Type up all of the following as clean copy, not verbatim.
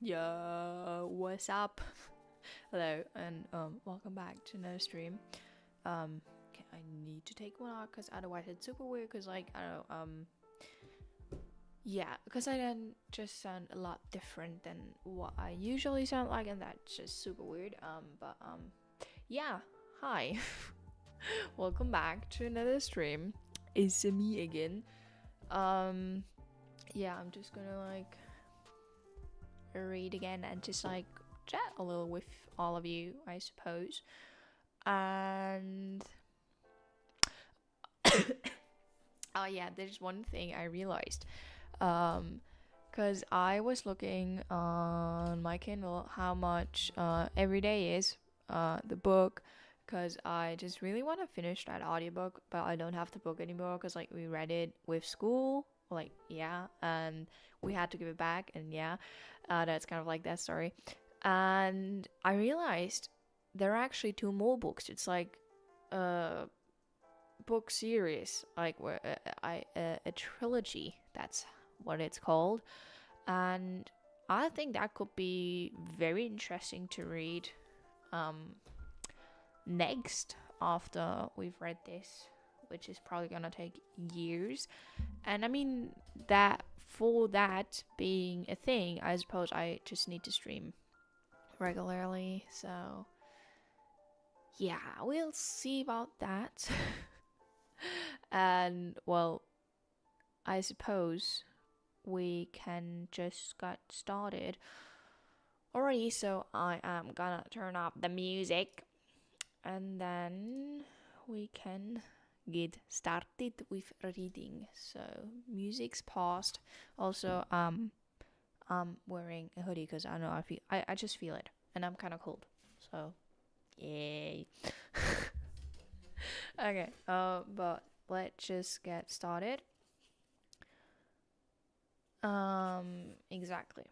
Yo, what's up? Hello, and welcome back to another stream. I need to take one out because otherwise it's super weird. Cause like I don't know, yeah, because I then just sound a lot different than what I usually sound like, and that's just super weird. Yeah, hi, welcome back to another stream. It's me again. Um, yeah, I'm just gonna like read again and just like chat a little with all of you, I suppose. And oh yeah, there's one thing I realized. Because I was looking on my Kindle how much every day is the book. Because I just really want to finish that audiobook, but I don't have the book anymore because like we read it with school, like yeah, and we had to give it back, and yeah, that's kind of like that story. And I realized there are actually two more books. It's like a book series, like where a trilogy. That's what it's called, and I think that could be very interesting to read. Um, Next after we've read this, which is probably gonna take years. And I mean that for that being a thing, I suppose I just need to stream regularly. So yeah, we'll see about that. And well, I suppose we can just get started already. So I am gonna turn up the music and then we can get started with reading. So music's paused. Also, I'm wearing a hoodie because I know I just feel it, and I'm kind of cold. So yay. Okay. But let's just get started. Exactly.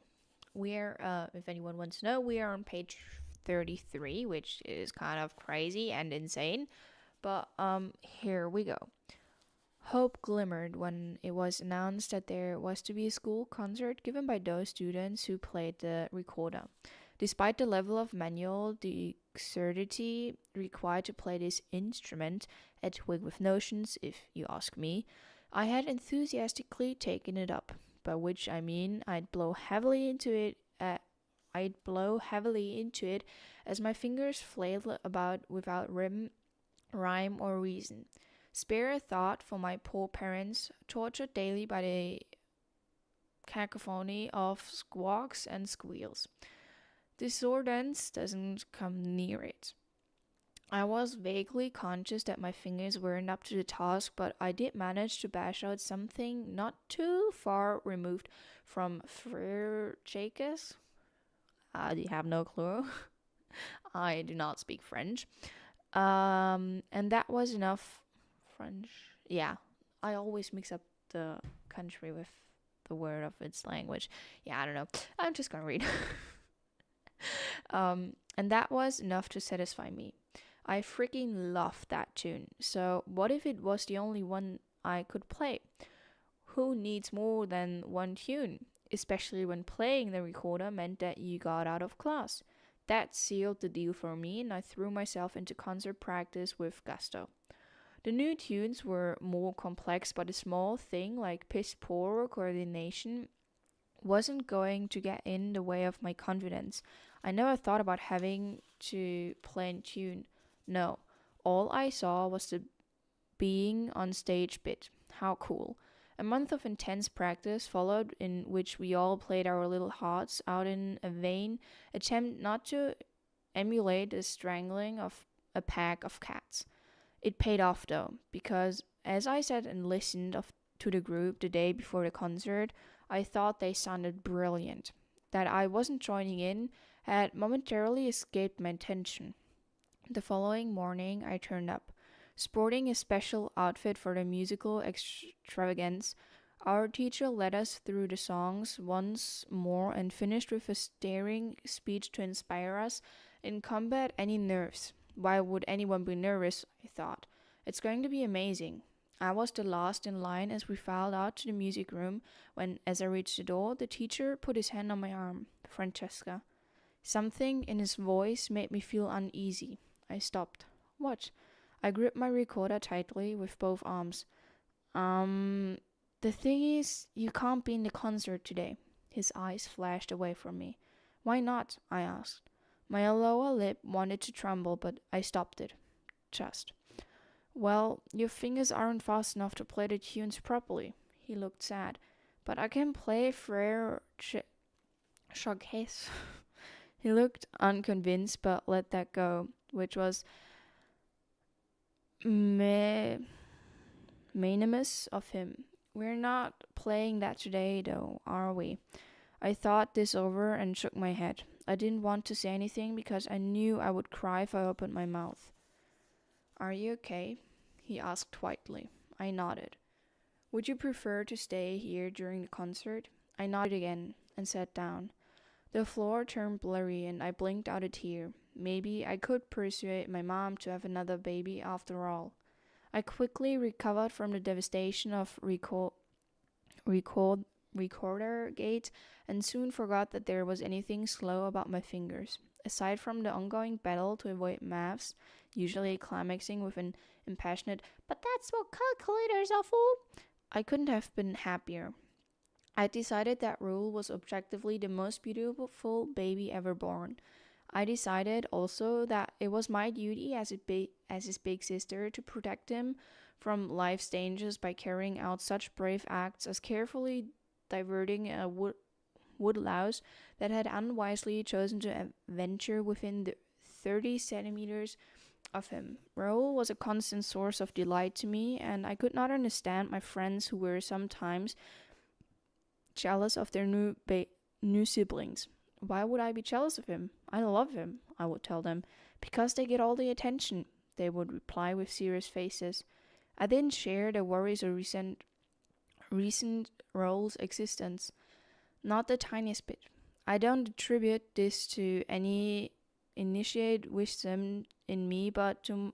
We're if anyone wants to know, we are on page 33, which is kind of crazy and insane. But here we go. Hope glimmered when it was announced that there was to be a school concert given by those students who played the recorder. Despite the level of manual dexterity required to play this instrument, a twig with notions, if you ask me, I had enthusiastically taken it up, by which I mean I'd blow heavily into it as my fingers flailed about without rhyme or reason. Spare a thought for my poor parents, tortured daily by the cacophony of squawks and squeals. Disordance doesn't come near it. I was vaguely conscious that my fingers weren't up to the task, but I did manage to bash out something not too far removed from Francesca's. I have no clue. I do not speak French. And that was enough. French. Yeah, I always mix up the country with the word of its language. Yeah, I don't know. I'm just gonna read. And that was enough to satisfy me. I freaking loved that tune. So what if it was the only one I could play? Who needs more than one tune? Especially when playing the recorder meant that you got out of class. That sealed the deal for me, and I threw myself into concert practice with gusto. The new tunes were more complex, but a small thing like piss poor coordination wasn't going to get in the way of my confidence. I never thought about having to play in tune. No, all I saw was the being on stage bit. How cool. A month of intense practice followed, in which we all played our little hearts out in a vain attempt not to emulate the strangling of a pack of cats. It paid off though, because as I sat and listened to the group the day before the concert, I thought they sounded brilliant. That I wasn't joining in had momentarily escaped my attention. The following morning, I turned up, sporting a special outfit for the musical extravagance. Our teacher led us through the songs once more and finished with a stirring speech to inspire us and combat any nerves. Why would anyone be nervous? I thought. It's going to be amazing. I was the last in line as we filed out to the music room when, as I reached the door, the teacher put his hand on my arm. Francesca. Something in his voice made me feel uneasy. I stopped. What? I gripped my recorder tightly with both arms. The thing is, you can't be in the concert today. His eyes flashed away from me. Why not? I asked. My lower lip wanted to tremble, but I stopped it. Just. Well, your fingers aren't fast enough to play the tunes properly. He looked sad. But I can play Frere Showcase. He looked unconvinced, but let that go, which was magnanimous of him. We're not playing that today, though, are we? I thought this over and shook my head. I didn't want to say anything because I knew I would cry if I opened my mouth. Are you okay? He asked quietly. I nodded. Would you prefer to stay here during the concert? I nodded again and sat down. The floor turned blurry and I blinked out a tear. Maybe I could persuade my mom to have another baby after all. I quickly recovered from the devastation of recorder gate and soon forgot that there was anything slow about my fingers. Aside from the ongoing battle to avoid maths, usually climaxing with an impassioned, but that's what calculators are for, I couldn't have been happier. I decided that Rule was objectively the most beautiful baby ever born. I decided also that it was my duty as his big sister to protect him from life's dangers by carrying out such brave acts as carefully diverting a wood louse that had unwisely chosen to venture within the 30 centimeters of him. Raoul was a constant source of delight to me, and I could not understand my friends who were sometimes jealous of their new siblings. Why would I be jealous of him? I love him, I would tell them. Because they get all the attention, they would reply with serious faces. I didn't share the worries or recent Raoul's existence. Not the tiniest bit. I don't attribute this to any initiated wisdom in me, but to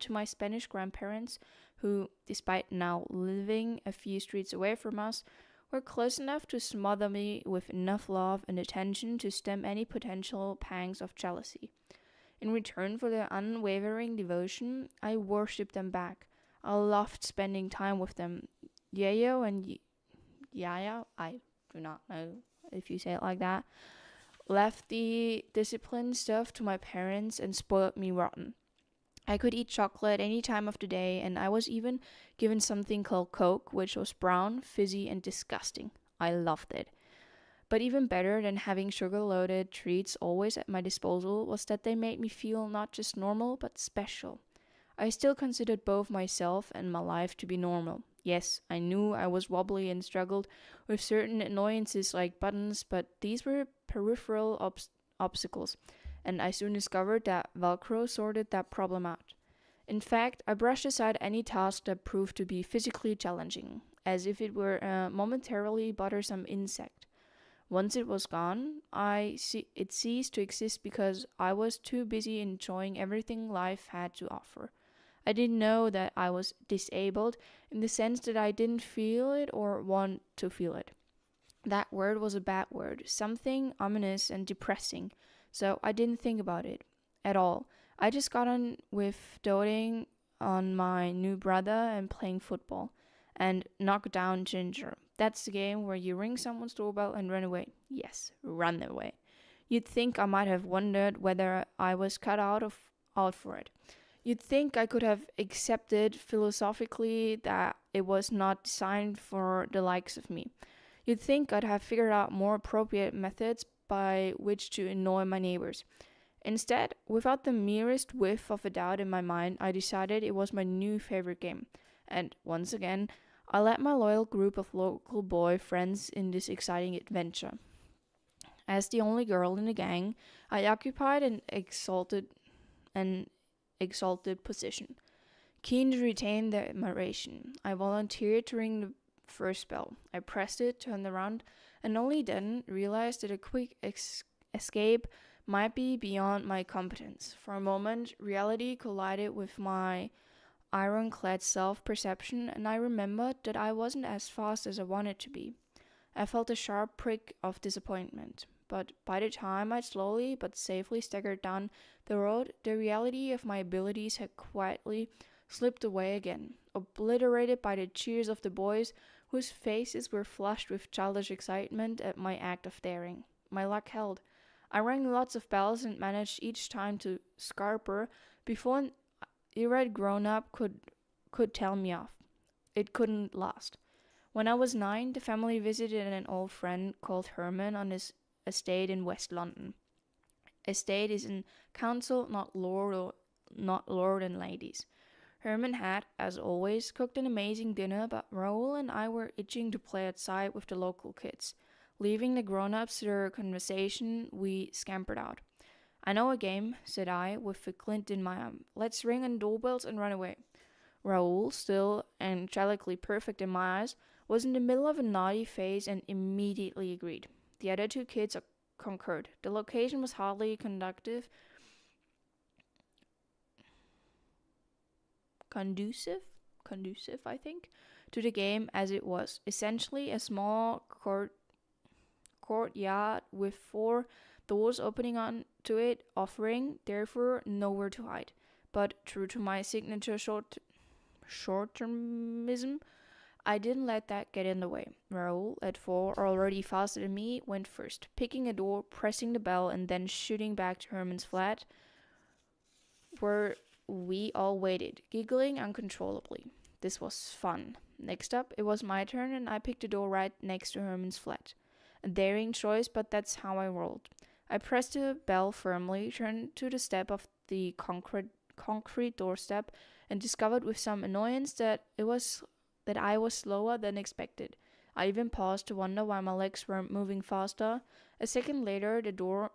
my Spanish grandparents, who, despite now living a few streets away from us, were close enough to smother me with enough love and attention to stem any potential pangs of jealousy. In return for their unwavering devotion, I worshipped them back. I loved spending time with them. Yayo and Yaya, I do not know if you say it like that, left the discipline stuff to my parents and spoiled me rotten. I could eat chocolate any time of the day, and I was even given something called Coke, which was brown, fizzy, and disgusting. I loved it. But even better than having sugar-loaded treats always at my disposal was that they made me feel not just normal, but special. I still considered both myself and my life to be normal. Yes, I knew I was wobbly and struggled with certain annoyances like buttons, but these were peripheral obstacles, and I soon discovered that Velcro sorted that problem out. In fact, I brushed aside any task that proved to be physically challenging, as if it were a momentarily bothersome insect. Once it was gone, it ceased to exist because I was too busy enjoying everything life had to offer. I didn't know that I was disabled in the sense that I didn't feel it or want to feel it. That word was a bad word, something ominous and depressing, so I didn't think about it at all. I just got on with doting on my new brother and playing football. And knock down Ginger. That's the game where you ring someone's doorbell and run away. Yes, run away. You'd think I might have wondered whether I was cut out for it. You'd think I could have accepted philosophically that it was not designed for the likes of me. You'd think I'd have figured out more appropriate methods by which to annoy my neighbors. Instead, without the merest whiff of a doubt in my mind, I decided it was my new favorite game. And once again, I led my loyal group of local boy friends in this exciting adventure. As the only girl in the gang, I occupied an exalted position. Keen to retain their admiration, I volunteered to ring the first bell. I pressed it, turned around, and only then realized that a quick escape might be beyond my competence. For a moment, reality collided with my ironclad self-perception, and I remembered that I wasn't as fast as I wanted to be. I felt a sharp prick of disappointment. But by the time I slowly but safely staggered down the road, the reality of my abilities had quietly slipped away again, obliterated by the cheers of the boys whose faces were flushed with childish excitement at my act of daring. My luck held. I rang lots of bells and managed each time to scarper before an irate grown-up could tell me off. It couldn't last. When I was 9, the family visited an old friend called Herman on his estate in West London. Estate is in council, not lord and ladies. Herman had, as always, cooked an amazing dinner, but Raoul and I were itching to play outside with the local kids. Leaving the grown-ups to their conversation, we scampered out. I know a game, said I, with a glint in my eye. Let's ring on doorbells and run away. Raoul, still angelically perfect in my eyes, was in the middle of a naughty phase and immediately agreed. The other two kids concurred. The location was hardly conducive, I think, to the game as it was. Essentially a small courtyard with 4 doors opening onto it, offering, therefore, nowhere to hide. But true to my signature short-termism, I didn't let that get in the way. Raoul, at 4, already faster than me, went first, picking a door, pressing the bell, and then shooting back to Herman's flat, where we all waited, giggling uncontrollably. This was fun. Next up, it was my turn, and I picked a door right next to Herman's flat. A daring choice, but that's how I rolled. I pressed the bell firmly, turned to the step of the concrete doorstep, and discovered with some annoyance that I was slower than expected. I even paused to wonder why my legs weren't moving faster. A second later, the door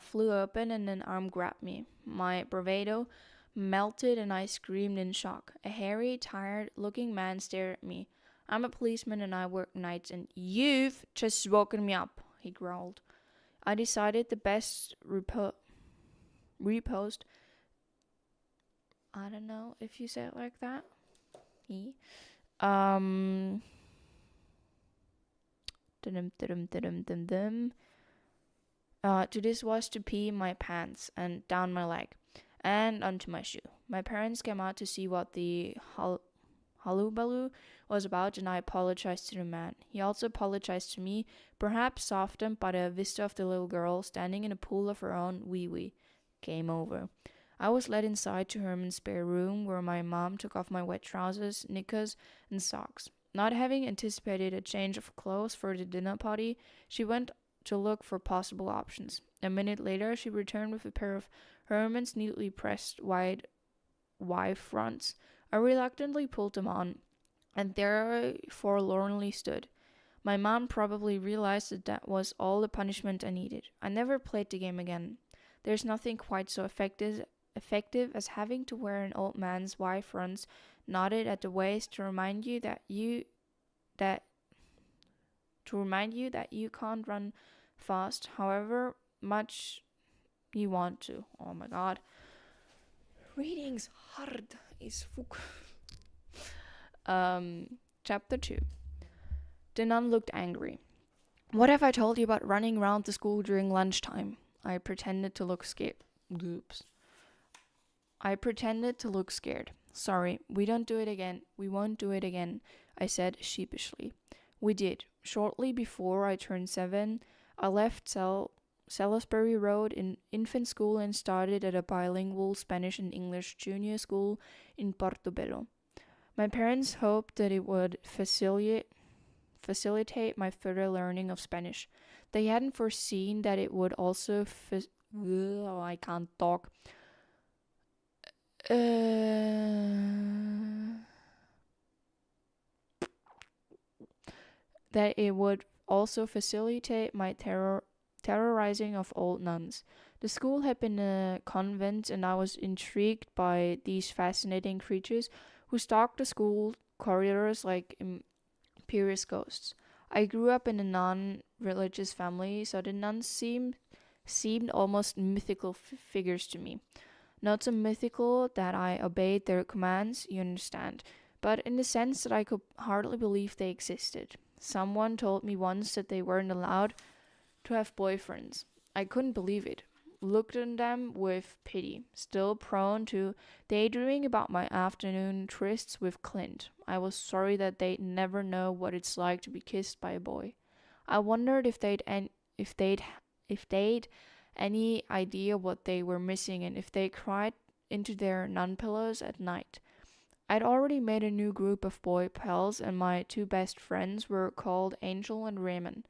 flew open and an arm grabbed me. My bravado melted and I screamed in shock. A hairy, tired-looking man stared at me. I'm a policeman and I work nights, and you've just woken me up, he growled. I decided the best repost. I don't know if you say it like that. To this was to pee my pants and down my leg and onto my shoe. My parents came out to see what the hullabaloo was about, and I apologized to the man. He also apologized to me, perhaps softened by the vista of the little girl standing in a pool of her own wee-wee. Game over. I was led inside to Herman's spare room, where my mom took off my wet trousers, knickers, and socks. Not having anticipated a change of clothes for the dinner party, she went to look for possible options. A minute later, she returned with a pair of Herman's neatly pressed white fronts. I reluctantly pulled them on, and there I forlornly stood. My mom probably realized that was all the punishment I needed. I never played the game again. There's nothing quite so effective as having to wear an old man's white fronts knotted at the waist to remind you that you can't run fast, however much you want to. Oh my god. Reading's hard as fuck. Chapter 2. The nun looked angry. What have I told you about running around the school during lunchtime? I pretended to look scared. Sorry, we won't do it again, I said sheepishly. We did. Shortly before I turned 7, I left Salisbury Road in infant school and started at a bilingual Spanish and English junior school in Portobello. My parents hoped that it would facilitate my further learning of Spanish. They hadn't foreseen that it would also I can't talk. That it would also facilitate my terrorizing of old nuns. The school had been a convent, and I was intrigued by these fascinating creatures who stalked the school corridors like imperious ghosts. I grew up in a non-religious family, so the nuns seemed almost mythical figures to me. Not so mythical that I obeyed their commands, you understand, but in the sense that I could hardly believe they existed. Someone told me once that they weren't allowed to have boyfriends. I couldn't believe it. Looked at them with pity, still prone to daydreaming about my afternoon trysts with Clint. I was sorry that they'd never know what it's like to be kissed by a boy. I wondered if they'd if they'd any idea what they were missing and if they cried into their nun pillows at night. I'd already made a new group of boy pals, and my two best friends were called Angel and Raymond.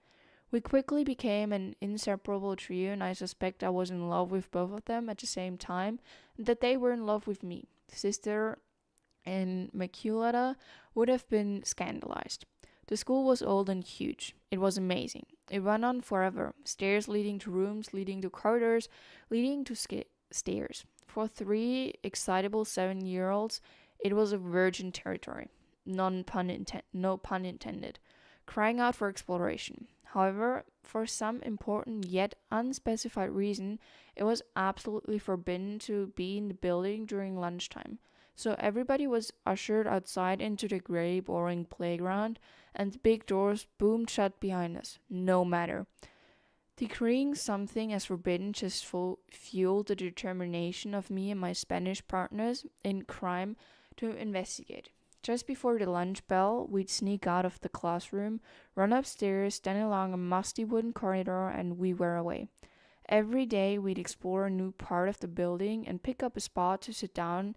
We quickly became an inseparable trio, and I suspect I was in love with both of them at the same time, and that they were in love with me. Sister and Maculata would have been scandalized. The school was old and huge. It was amazing. It went on forever. Stairs leading to rooms, leading to corridors, leading to stairs. For three excitable 7-year-olds, it was a virgin territory. No pun intended. Crying out for exploration. However, for some important yet unspecified reason, it was absolutely forbidden to be in the building during lunchtime. So everybody was ushered outside into the grey, boring playground, and the big doors boomed shut behind us. No matter. Decreeing something as forbidden just fueled the determination of me and my Spanish partners in crime to investigate. Just before the lunch bell, we'd sneak out of the classroom, run upstairs, then along a musty wooden corridor, and we were away. Every day, we'd explore a new part of the building and pick up a spot to sit down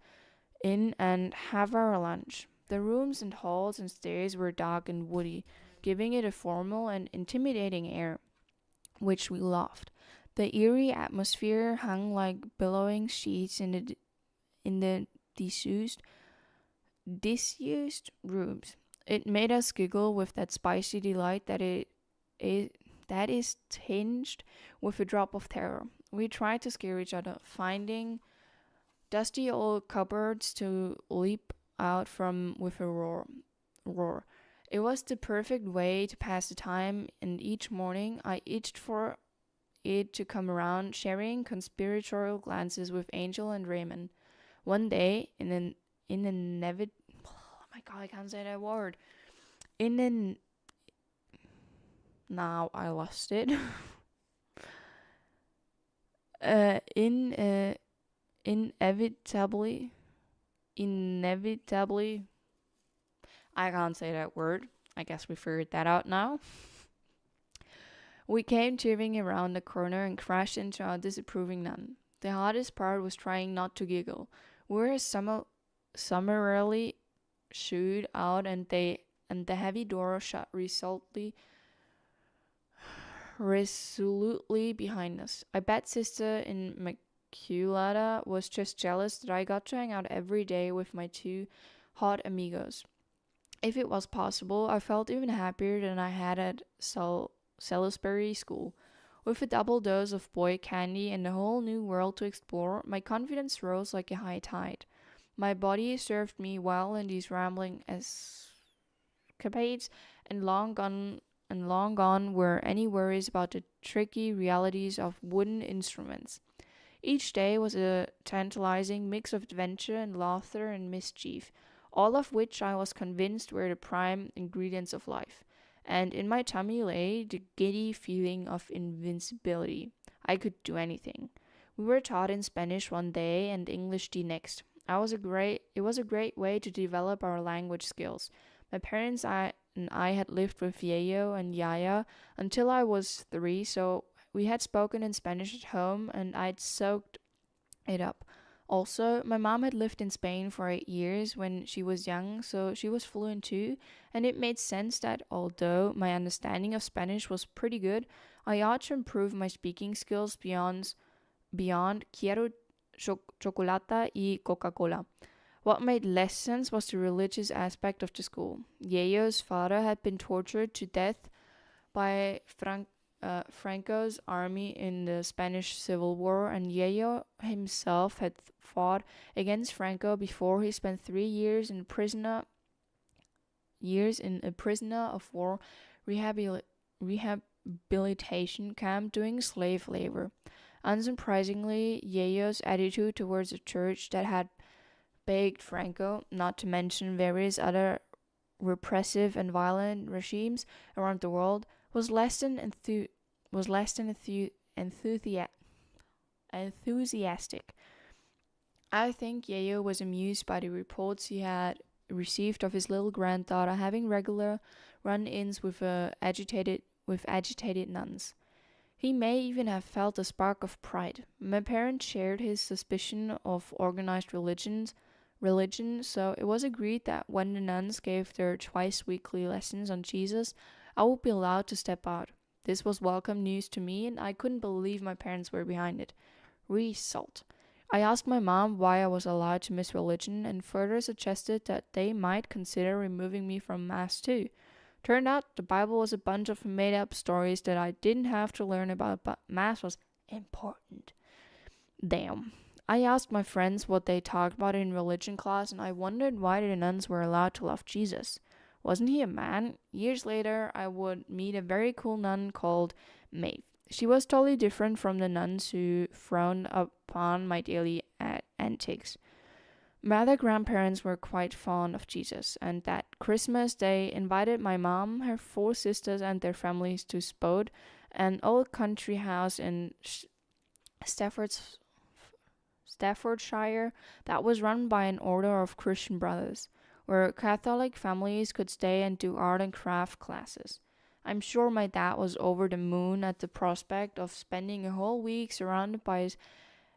in and have our lunch. The rooms and halls and stairs were dark and woody, giving it a formal and intimidating air, which we loved. The eerie atmosphere hung like billowing sheets in the disused rooms. It made us giggle with that spicy delight that is tinged with a drop of terror. We tried to scare each other, finding dusty old cupboards to leap out from with a roar. It was the perfect way to pass the time, and each morning I itched for it to come around, sharing conspiratorial glances with Angel and Raymond. One day, oh my god, I can't say that word. In an now I lost it. In inevitably, I can't say that word. I guess we figured that out now. We came tearing around the corner and crashed into our disapproving nun. The hardest part was trying not to giggle. We were summarily shooed out, and the heavy door shut resolutely behind us. I bet Sister in Maculata was just jealous that I got to hang out every day with my two hot amigos. If it was possible, I felt even happier than I had at Salisbury School. With a double dose of boy candy and a whole new world to explore, my confidence rose like a high tide. My body served me well in these rambling escapades, and long gone were any worries about the tricky realities of wooden instruments. Each day was a tantalizing mix of adventure and laughter and mischief, all of which I was convinced were the prime ingredients of life. And in my tummy lay the giddy feeling of invincibility. I could do anything. We were taught in Spanish one day and English the next. It was a great way to develop our language skills. My parents and I had lived with Yayo and Yaya until I was 3, so we had spoken in Spanish at home and I'd soaked it up. Also, my mom had lived in Spain for 8 years when she was young, so she was fluent too, and it made sense that although my understanding of Spanish was pretty good, I ought to improve my speaking skills beyond quiero chocolate y Coca-Cola. What made less sense was the religious aspect of the school. Yayo's father had been tortured to death by Franco's army in the Spanish Civil War, and Yayo himself had fought against Franco before he spent 3 years in a prisoner of war rehabilitation camp doing slave labor. Unsurprisingly, Yayo's attitude towards the church that had plagued Franco, not to mention various other repressive and violent regimes around the world, was less than enthusiastic. I think Yayo was amused by the reports he had received of his little granddaughter having regular run-ins with agitated nuns. He may even have felt a spark of pride. My parents shared his suspicion of organized religion, so it was agreed that when the nuns gave their twice weekly lessons on Jesus, I would be allowed to step out. This was welcome news to me, and I couldn't believe my parents were behind it. Result. I asked my mom why I was allowed to miss religion and further suggested that they might consider removing me from Mass too. Turned out the Bible was a bunch of made up stories that I didn't have to learn about, but Mass was important. Damn. I asked my friends what they talked about in religion class, and I wondered why the nuns were allowed to love Jesus. Wasn't he a man? Years later, I would meet a very cool nun called Maeve. She was totally different from the nuns who frowned upon my daily antics. My other grandparents were quite fond of Jesus, and that Christmas they invited my mom, her four sisters, and their families to Spode, an old country house in Staffordshire that was run by an order of Christian brothers, where Catholic families could stay and do art and craft classes. I'm sure my dad was over the moon at the prospect of spending a whole week surrounded by his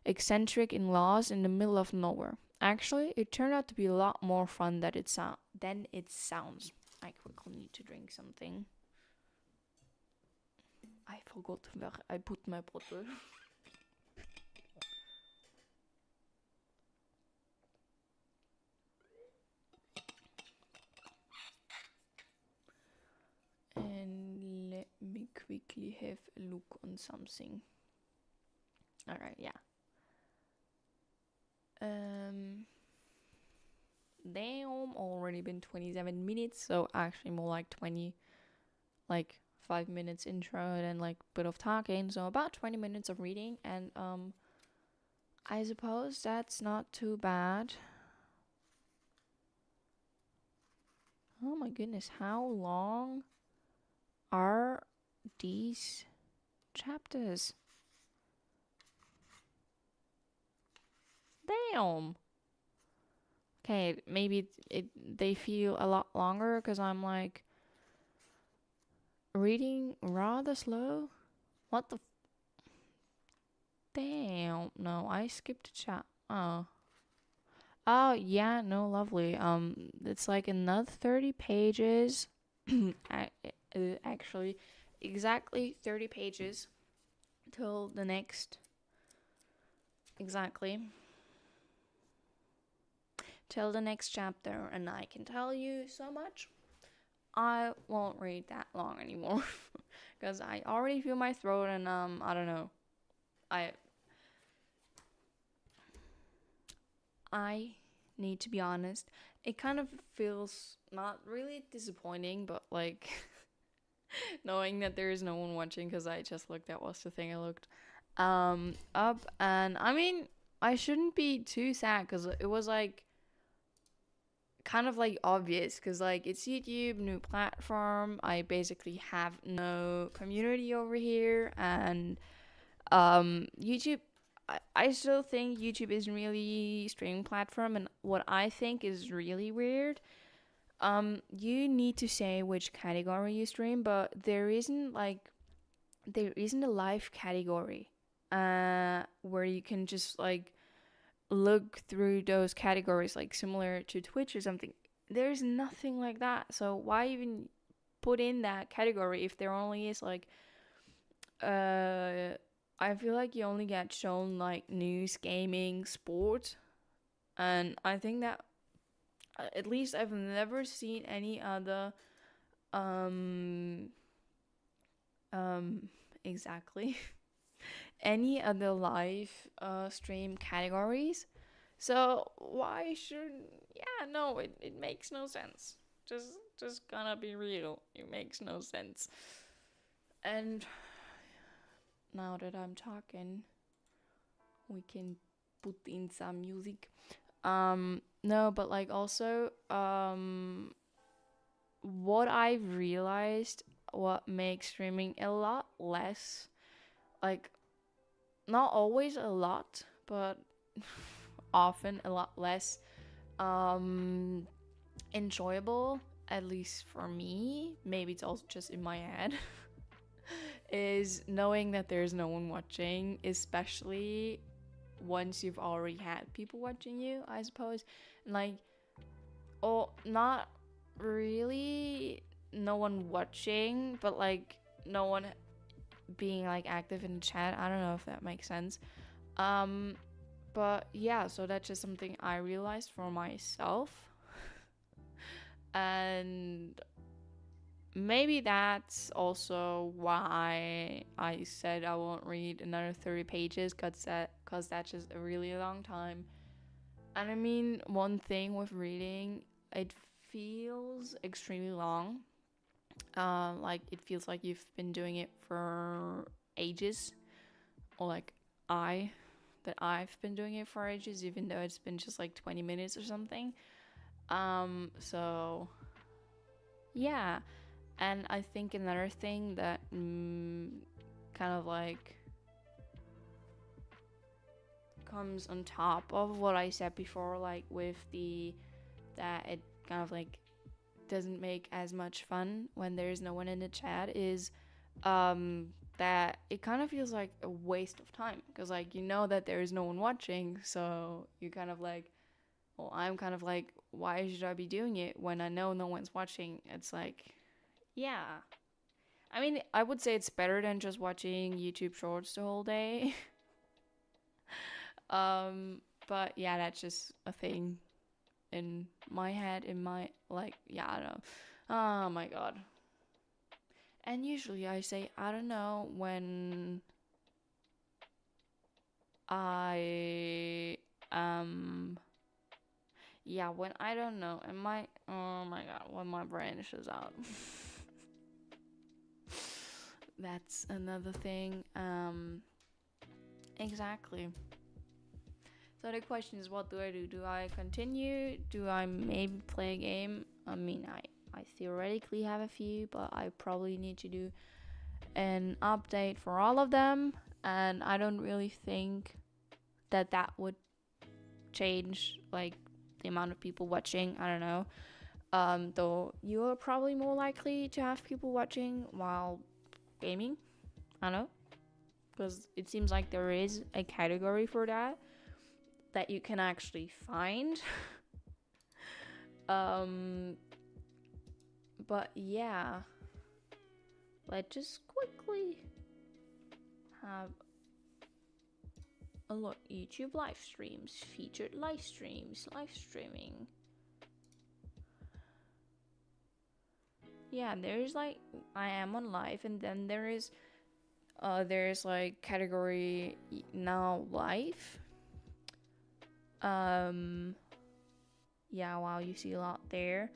eccentric in-laws in the middle of nowhere. Actually, it turned out to be a lot more fun than it sounds. I quickly need to drink something. I forgot where I put my bottle. And let me quickly have a look on something. Alright, yeah. Damn, already been 27 minutes, so actually more like 5 minutes intro and then like bit of talking, so about 20 minutes of reading, and I suppose that's not too bad. Oh my goodness, how long are these chapters? Damn. Okay, maybe they feel a lot longer because I'm like reading rather slow. What the? Damn. No, I skipped a chat. Oh. Oh yeah, no, lovely. It's like another 30 pages. Actually, exactly 30 pages till the next. Exactly. Till the next chapter, and I can tell you so much. I won't read that long anymore because I already feel my throat, and I don't know. I need to be honest. It kind of feels not really disappointing, but like knowing that there is no one watching because I just looked at what's the thing I looked up, and I mean I shouldn't be too sad because it was like kind of like obvious because like it's YouTube, new platform. I basically have no community over here, and YouTube. I still think YouTube isn't really streaming platform, and what I think is really weird. You need to say which category you stream, but there isn't a live category, where you can just like look through those categories like similar to Twitch or something. There's nothing like that. So why even put in that category if there only is like I feel like you only get shown like news, gaming, sport, and I think that at least I've never seen any other um exactly any other live stream categories. So why shouldn't? Yeah, no, it makes no sense. Just gonna be real. It makes no sense. And now that I'm talking, we can put in some music. No, but like also what I've realized, what makes streaming a lot less, like, not always a lot, but often a lot less um enjoyable, at least for me, maybe it's also just in my head, is knowing that there's no one watching, especially once you've already had people watching you, I suppose. Like, oh, not really no one watching, but like no one being like active in the chat. I don't know if that makes sense. Um, but yeah, so that's just something I realized for myself. And maybe that's also why I said I won't read another 30 pages, cause that's just a really long time. And I mean, one thing with reading, it feels extremely long. Like it feels like you've been doing it for ages, or like I that I've been doing it for ages, even though it's been just like 20 minutes or something. So yeah, and I think another thing that kind of like comes on top of what I said before, like with the that it kind of like doesn't make as much fun when there's no one in the chat, is that it kind of feels like a waste of time, because like you know that there is no one watching, so you kind of like, well, I'm kind of like, why should I be doing it when I know no one's watching? It's like, yeah, I mean, I would say it's better than just watching YouTube shorts the whole day. But yeah, that's just a thing in my head, in my, like, yeah, I don't know. Oh my god. And usually I say I don't know when I yeah, when I don't know, and my, oh my god, when my brain is out. That's another thing. Exactly. So the question is, what do I do? Do I continue? Do I maybe play a game? I mean, I theoretically have a few, but I probably need to do an update for all of them, and I don't really think that would change like the amount of people watching. I don't know. Though you are probably more likely to have people watching while gaming. I don't know, because it seems like there is a category for that you can actually find. um, but yeah, let's just quickly have a look. YouTube live streams, featured live streams, live streaming. Yeah, there's like, I am on live, and then there's like category now live. Yeah, wow, you see a lot there.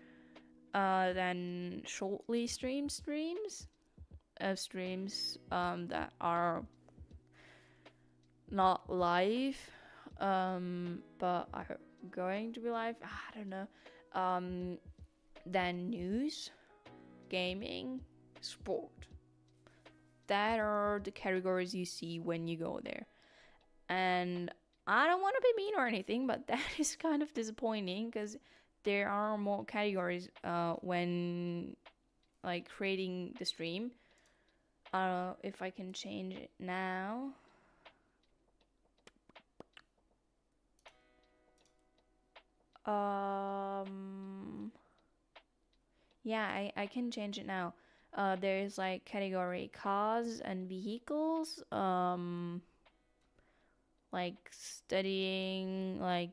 Then shortly streams that are not live, but are going to be live. I don't know. Then news, gaming, sport. That are the categories you see when you go there. And I don't want to be mean or anything, but that is kind of disappointing, because there are more categories when like creating the stream. I don't know if I can change it now. Yeah, I can change it now. There's like category cars and vehicles, like studying, like,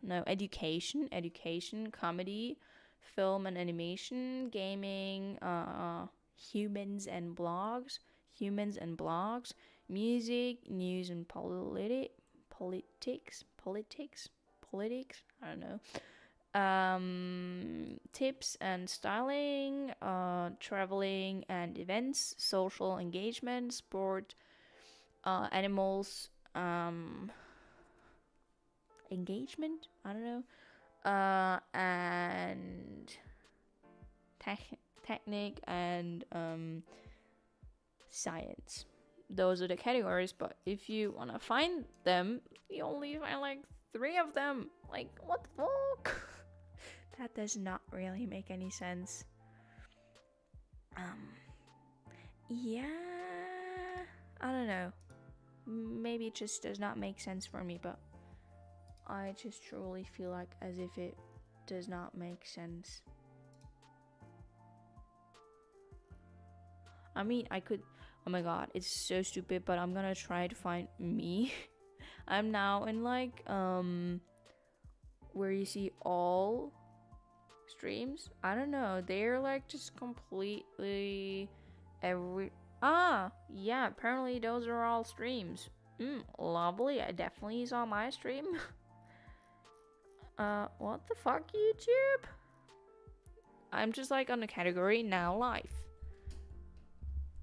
no, education, comedy, film and animation, gaming, humans and blogs, music, news and politics, I don't know. Tips and styling, traveling and events, social engagement, sport, animals, engagement, I don't know, and technique and science. Those are the categories, but if you want to find them, you only find like 3 of them. Like, what the fuck? That does not really make any sense. Yeah, I don't know. Maybe it just does not make sense for me, but I just truly feel like as if it does not make sense. I mean, I could. Oh my god, it's so stupid, but I'm gonna try to find me. I'm now in like where you see all streams. I don't know. They're like just completely yeah, apparently those are all streams. Lovely. I definitely saw my stream. What the fuck, YouTube? I'm just like on the category now live.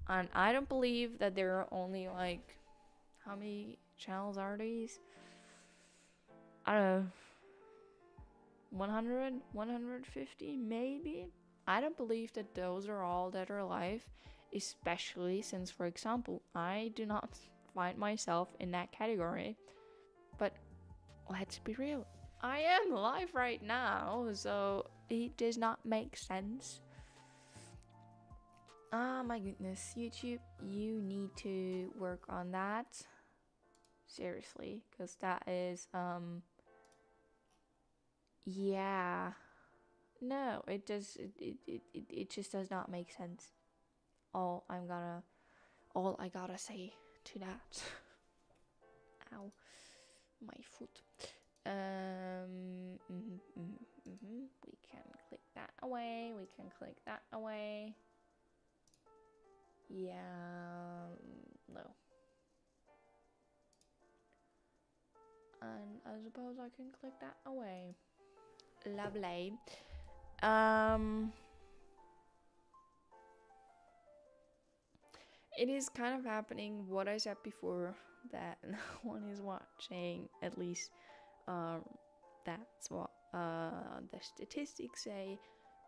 And I don't believe that there are only like, how many channels are these? I don't know, 100, 150 maybe? I don't believe that those are all that are live, especially since, for example, I do not find myself in that category. But let's be real, I am live right now, so it does not make sense. Ah, my goodness, YouTube, you need to work on that. Seriously, because that is, yeah. No, it just does not make sense. All I gotta say to that. Ow, my foot. We can click that away. We can click that away. Yeah, no. And I suppose I can click that away. Lovely. It is kind of happening what I said before, that no one is watching, at least that's what the statistics say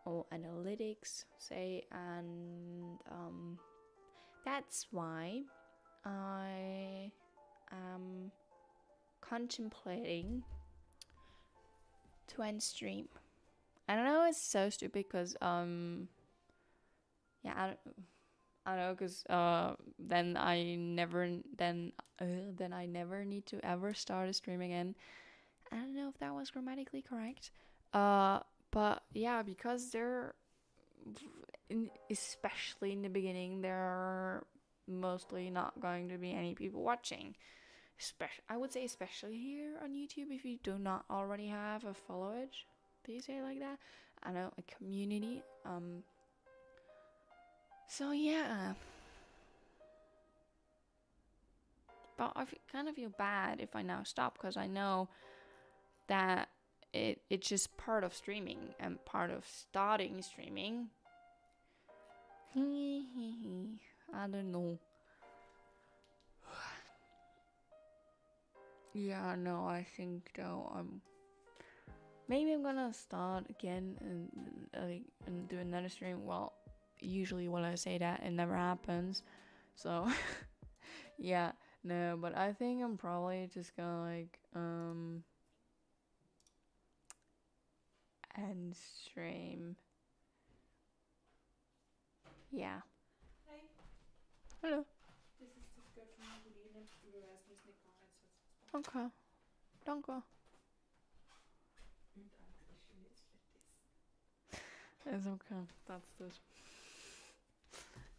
or analytics say, and that's why I am contemplating to end stream. I don't know, it's so stupid because yeah, I don't know, because then I never need to ever start a stream again. I don't know if that was grammatically correct, but yeah, because especially in the beginning, there are mostly not going to be any people watching. I would say especially here on YouTube, if you do not already have a followage. Do you say it like that? I know, a community. So yeah. But I kind of feel bad if I now stop, because I know that it's just part of streaming and part of starting streaming. I don't know. Yeah, no, I think though maybe I'm gonna start again and do another stream. Well, usually when I say that, it never happens. So yeah, no, but I think I'm probably just gonna like end stream. Yeah. Hej. Hello. Det sista ska kunna gå in efter beväsningsnick och headset. Okay. Danke. It's okay. That's this.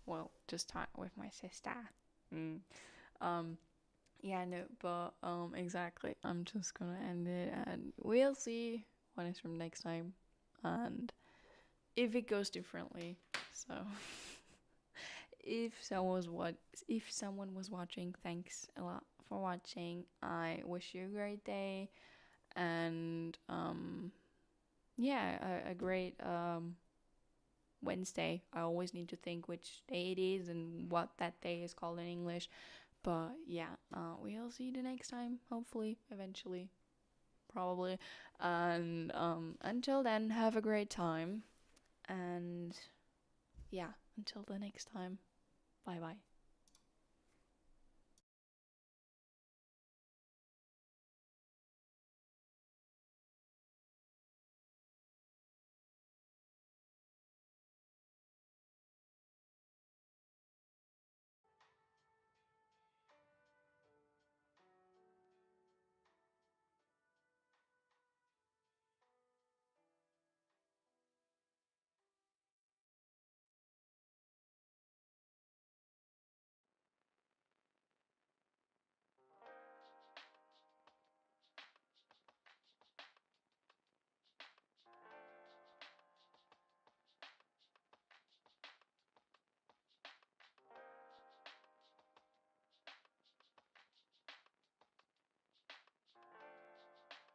Well, just talk with my sister. Yeah, no, but exactly. I'm just gonna end it, and we'll see what is from next time, and if it goes differently. So, if someone was watching, thanks a lot for watching. I wish you a great day, and yeah, a great Wednesday. I always need to think which day it is and what that day is called in English. But yeah, we'll see you the next time. Hopefully, eventually, probably. And until then, have a great time. And yeah, until the next time. Bye bye.